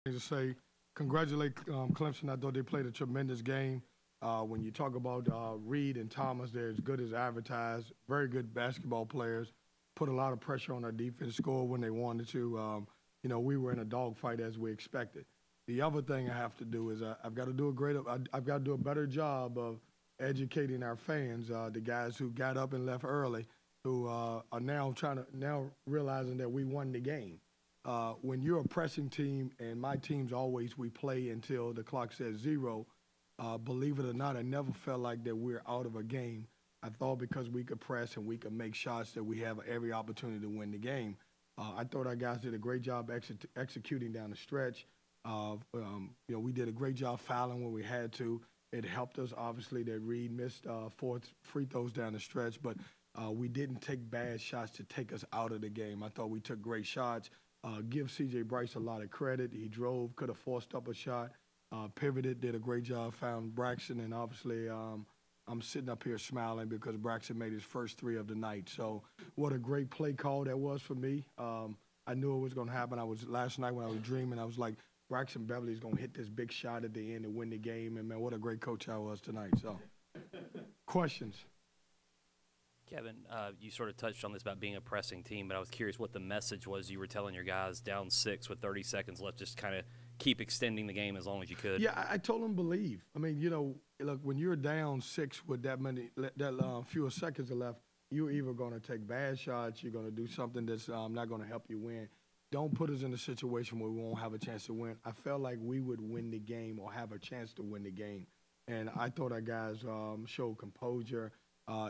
To say congratulate Clemson. I thought they played a tremendous game. When you talk about Reed and Thomas, they're as good as advertised. Very good basketball players. Put a lot of pressure on our defense. Score when they wanted to. We were in a dogfight as we expected. The other thing I have to do is I've got to do I've got to do a better job of educating our fans, the guys who got up and left early, who are now realizing that we won the game. When you're a pressing team, and my teams always, we play until the clock says zero. Believe it or not, I never felt like that we're out of a game. I thought because we could press and we could make shots that we have every opportunity to win the game. I thought our guys did a great job executing down the stretch. We did a great job fouling when we had to. It helped us, obviously, that Reed missed 4 free throws down the stretch, but we didn't take bad shots to take us out of the game. I thought we took great shots. Give C.J. Bryce a lot of credit. He drove, could have forced up a shot, pivoted, did a great job, found Braxton, and obviously I'm sitting up here smiling because Braxton made his first 3 of the night. So what a great play call that was for me. I knew it was going to happen. Last night when I was dreaming, I was like, Braxton Beverly's going to hit this big shot at the end and win the game. And, man, what a great coach I was tonight. So questions? Kevin, you sort of touched on this about being a pressing team, but I was curious what the message was you were telling your guys down 6 with 30 seconds left, just kind of keep extending the game as long as you could. Yeah, I told them believe. I mean, look, when you're down 6 with that fewer seconds left, you're either going to take bad shots, you're going to do something that's not going to help you win. Don't put us in a situation where we won't have a chance to win. I felt like we would win the game or have a chance to win the game. And I thought our guys showed composure.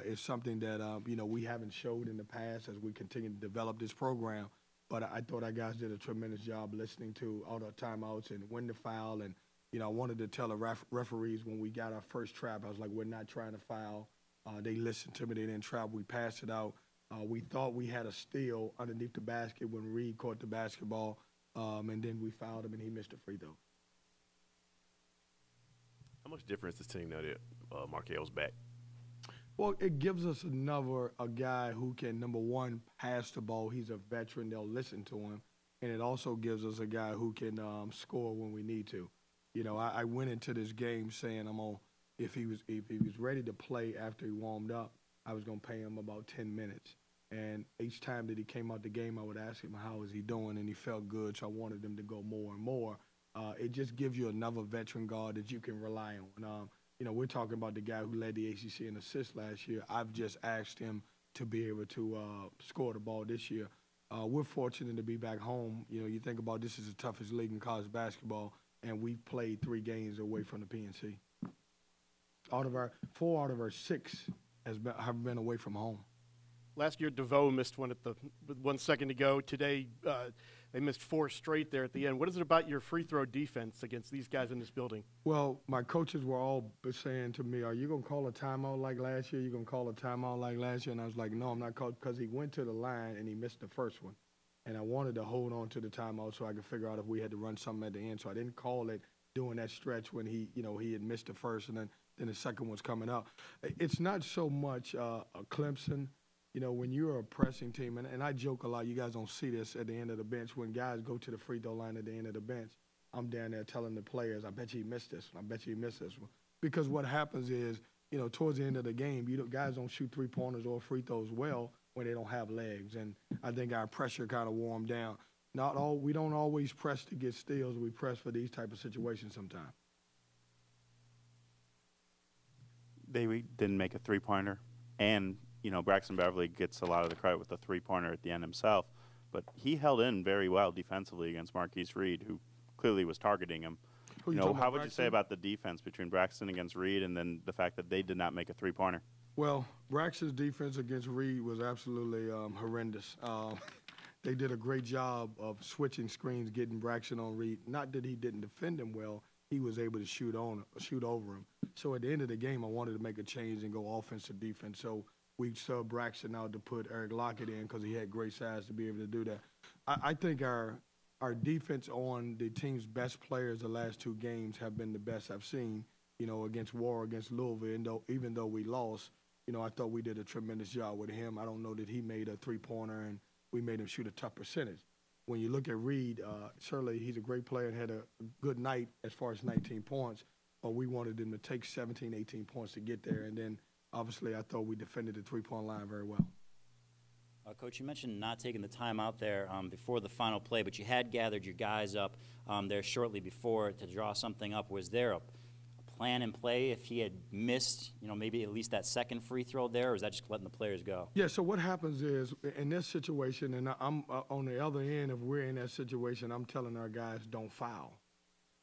It's something that, we haven't showed in the past as we continue to develop this program. But I thought our guys did a tremendous job listening to all the timeouts and when to foul. And, I wanted to tell the referees when we got our first trap, I was like, we're not trying to foul. They listened to me. They didn't trap. We passed it out. We thought we had a steal underneath the basket when Reed caught the basketball, and then we fouled him, and he missed a free throw. How much difference this team now that Markel's back? Well, it gives us a guy who can, number one, pass the ball. He's a veteran. They'll listen to him. And it also gives us a guy who can score when we need to. I went into this game saying if he was ready to play after he warmed up, I was going to pay him about 10 minutes. And each time that he came out the game, I would ask him, how is he doing? And he felt good, so I wanted him to go more and more. It just gives you another veteran guard that you can rely on. We're talking about the guy who led the ACC in assists last year. I've just asked him to be able to score the ball this year. We're fortunate to be back home. You think about this is the toughest league in college basketball, and we've played 3 games away from the PNC. 4 out of our 6 have been away from home. Last year, DeVoe missed one with 1 second to go. Today, they missed 4 straight there at the end. What is it about your free throw defense against these guys in this building? Well, my coaches were all saying to me, are you going to call a timeout like last year? You're going to call a timeout like last year? And I was like, no, I'm not calling, because he went to the line and he missed the first one. And I wanted to hold on to the timeout so I could figure out if we had to run something at the end. So I didn't call it during that stretch when he had missed the first and then the second one's coming up. It's not so much a Clemson. When you're a pressing team, and I joke a lot, you guys don't see this at the end of the bench. When guys go to the free throw line at the end of the bench, I'm down there telling the players, I bet you missed this one. I bet you missed this one. Because what happens is, towards the end of the game, guys don't shoot three-pointers or free throws well when they don't have legs. And I think our pressure kind of wore them down. We don't always press to get steals. We press for these type of situations sometimes. They didn't make a three-pointer, and Braxton Beverly gets a lot of the credit with the three-pointer at the end himself, but he held in very well defensively against Marquise Reed, who clearly was targeting him. How would you say about the defense between Braxton against Reed and then the fact that they did not make a three-pointer? Well, Braxton's defense against Reed was absolutely horrendous. They did a great job of switching screens, getting Braxton on Reed. Not that he didn't defend him well, he was able to shoot over him. So at the end of the game, I wanted to make a change and go offense to defense. So we subbed Braxton out to put Eric Lockett in because he had great size to be able to do that. I think our defense on the team's best players the last 2 games have been the best I've seen, against War, against Louisville. Even though we lost, I thought we did a tremendous job with him. I don't know that he made a three-pointer and we made him shoot a tough percentage. when you look at Reed, certainly he's a great player and had a good night as far as 19 points, but we wanted him to take 17, 18 points to get there. And then, obviously, I thought we defended the three-point line very well. Coach, you mentioned not taking the time out there before the final play, but you had gathered your guys up there shortly before to draw something up. Was there a plan in play if he had missed, maybe at least that second free throw there, or was that just letting the players go? Yeah, so what happens is in this situation, and I'm on the other end, if we're in that situation, I'm telling our guys don't foul.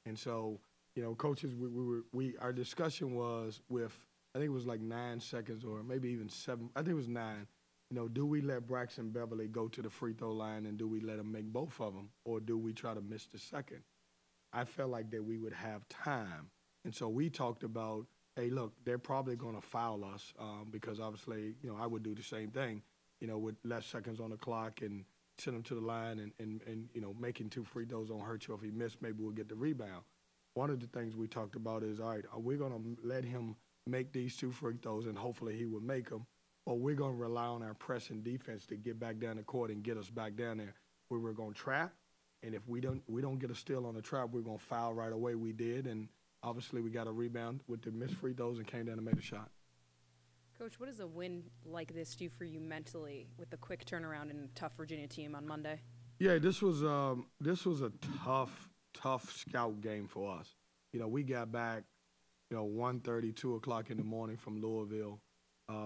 And so, coaches, our discussion was with, I think it was like 9 seconds or maybe even 7, I think it was 9. Do we let Braxton Beverly go to the free throw line and do we let him make both of them, or do we try to miss the second? I felt like that we would have time. And so we talked about, hey, look, they're probably going to foul us because obviously, I would do the same thing, with less seconds on the clock and send him to the line and making 2 free throws don't hurt you. If he missed, maybe we'll get the rebound. One of the things we talked about is, all right, are we going to let him make these 2 free throws and hopefully he will make them, or we're going to rely on our press and defense to get back down the court and get us back down there where we're going to trap. And if we don't get a steal on the trap, we're going to foul right away. We did, and obviously we got a rebound with the missed free throws and came down and made a shot. Coach, what does a win like this do for you mentally with the quick turnaround and tough Virginia team on Monday? Yeah, this was a tough scout game for us. We got back, 1:30, 2 o'clock in the morning from Louisville.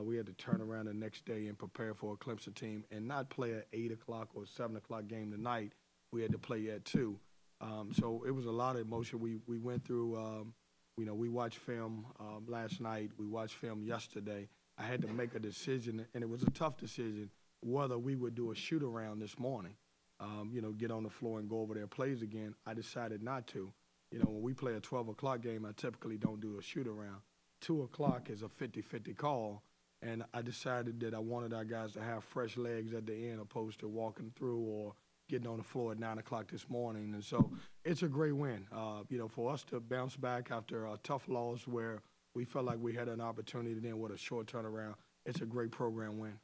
We had to turn around the next day and prepare for a Clemson team and not play at 8 o'clock or 7 o'clock game tonight. We had to play at 2. So it was a lot of emotion. We went through, we watched film last night. We watched film yesterday. I had to make a decision, and it was a tough decision, whether we would do a shoot-around this morning, get on the floor and go over their plays again. I decided not to. When we play a 12 o'clock game, I typically don't do a shoot-around. 2 o'clock is a 50-50 call, and I decided that I wanted our guys to have fresh legs at the end opposed to walking through or getting on the floor at 9 o'clock this morning. And so it's a great win. For us to bounce back after a tough loss where we felt like we had an opportunity then with a short turnaround, it's a great program win.